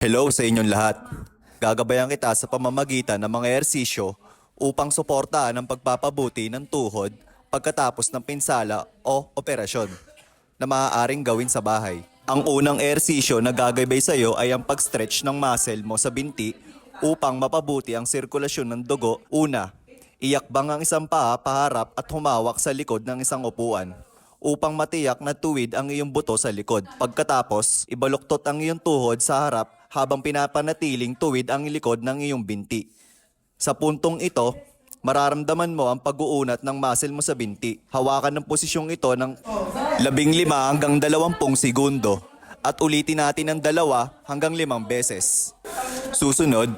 Hello sa inyong lahat. Gagabayan kita sa pamamagitan ng mga ehersisyo upang suportahan ang pagpapabuti ng tuhod pagkatapos ng pinsala o operasyon na maaaring gawin sa bahay. Ang unang ehersisyo na gagabay sa iyo ay ang pag-stretch ng muscle mo sa binti upang mapabuti ang sirkulasyon ng dugo. Una, iyakbang ang isang paa paharap at humawak sa likod ng isang upuan upang matiyak na tuwid ang iyong buto sa likod. Pagkatapos, ibaluktot ang iyong tuhod sa harap habang pinapanatiling tuwid ang likod ng iyong binti. Sa puntong ito, mararamdaman mo ang pag-uunat ng muscle mo sa binti. Hawakan ng posisyong ito ng 15 hanggang 20 segundo at ulitin natin ng 2 hanggang 5 beses. Susunod,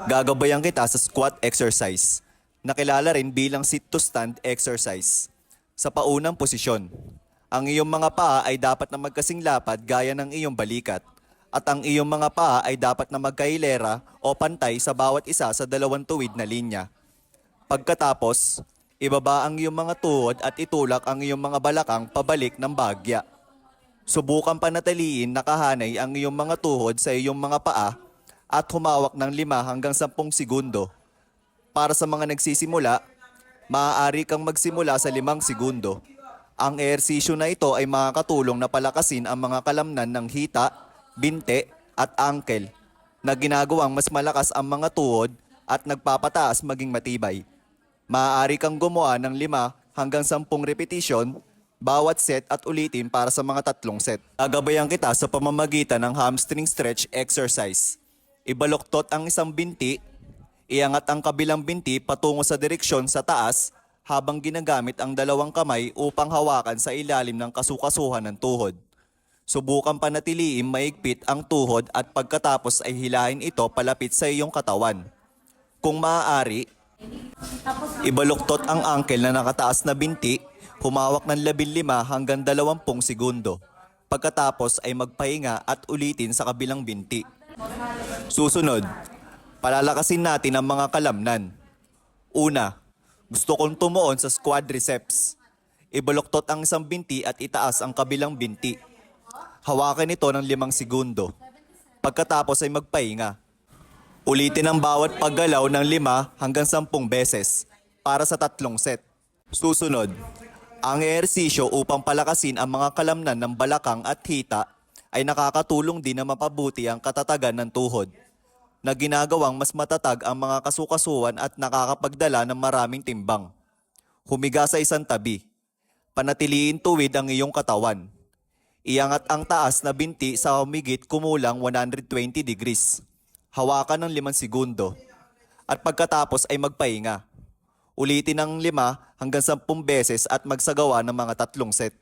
gagabayan kita sa squat exercise, na kilala rin bilang sit to stand exercise. Sa paunang posisyon, ang iyong mga paa ay dapat na magkasing lapad gaya ng iyong balikat at ang iyong mga paa ay dapat na magkahilera o pantay sa bawat isa sa dalawang tuwid na linya. Pagkatapos, ibaba ang iyong mga tuhod at itulak ang iyong mga balakang pabalik ng bagya. Subukan panatiliin nakahanay ang iyong mga tuhod sa iyong mga paa at humawak ng 5 hanggang 10 segundo. Para sa mga nagsisimula, maaari kang magsimula sa 5 segundo. Ang ehersisyo na ito ay makakatulong na palakasin ang mga kalamnan ng hita, binte at angkel na ginagawang mas malakas ang mga tuhod at nagpapataas maging matibay. Maaari kang gumawa ng 5 hanggang 10 repetisyon bawat set at ulitin para sa mga 3 set. Gagabayan kita sa pamamagitan ng hamstring stretch exercise. Ibaluktot ang isang binti, iangat ang kabilang binti patungo sa direksyon sa taas habang ginagamit ang 2 kamay upang hawakan sa ilalim ng kasukasuhan ng tuhod. Subukan panatiliin maigpit ang tuhod at pagkatapos ay hilahin ito palapit sa iyong katawan. Kung maaari, ibaluktot ang angkel na nakataas na binti, humawak ng 15 hanggang 20 segundo. Pagkatapos ay magpahinga at ulitin sa kabilang binti. Susunod, palalakasin natin ang mga kalamnan. Una, gusto kong tumuon sa quadriceps. Ibaluktot ang isang binti at itaas ang kabilang binti. Hawakan ito ng 5 segundo. Pagkatapos ay magpahinga. Ulitin ang bawat paggalaw ng 5 hanggang 10 beses para sa 3 set. Susunod, ang ehersisyo upang palakasin ang mga kalamnan ng balakang at hita ay nakakatulong din na mapabuti ang katatagan ng tuhod, na ginagawang mas matatag ang mga kasukasuan at nakakapagdala ng maraming timbang. Humiga sa isang tabi. Panatiliin tuwid ang iyong katawan. Iangat ang taas na binti sa humigit kumulang 120 degrees. Hawakan ng 5 segundo. At pagkatapos ay magpahinga. Ulitin ng 5 hanggang 10 beses at magsagawa ng mga 3 set.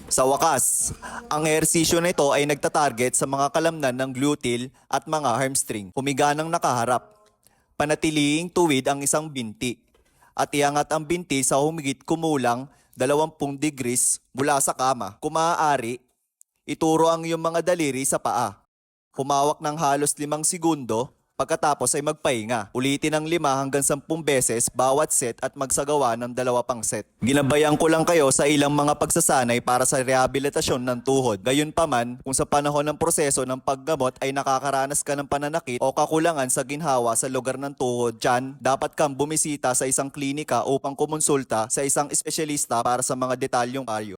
Sa wakas, ang ehersisyo na ito ay nagtatarget sa mga kalamnan ng gluteal at mga hamstring. Humiga ng nakaharap. Panatiliing tuwid ang isang binti at iangat ang binti sa humigit kumulang 20 degrees mula sa kama. Kung maaari, ituro ang iyong mga daliri sa paa. Humawak ng halos 5 segundo, pagkatapos ay magpahinga. Ulitin ng 5 hanggang 10 beses bawat set at magsagawa ng 2 pang set. Ginabayan ko lang kayo sa ilang mga pagsasanay para sa rehabilitasyon ng tuhod. Gayunpaman, kung sa panahon ng proseso ng paggamot ay nakakaranas ka ng pananakit o kakulangan sa ginhawa sa lugar ng tuhod, dyan, dapat kang bumisita sa isang klinika upang kumonsulta sa isang espesyalista para sa mga detalyong payo.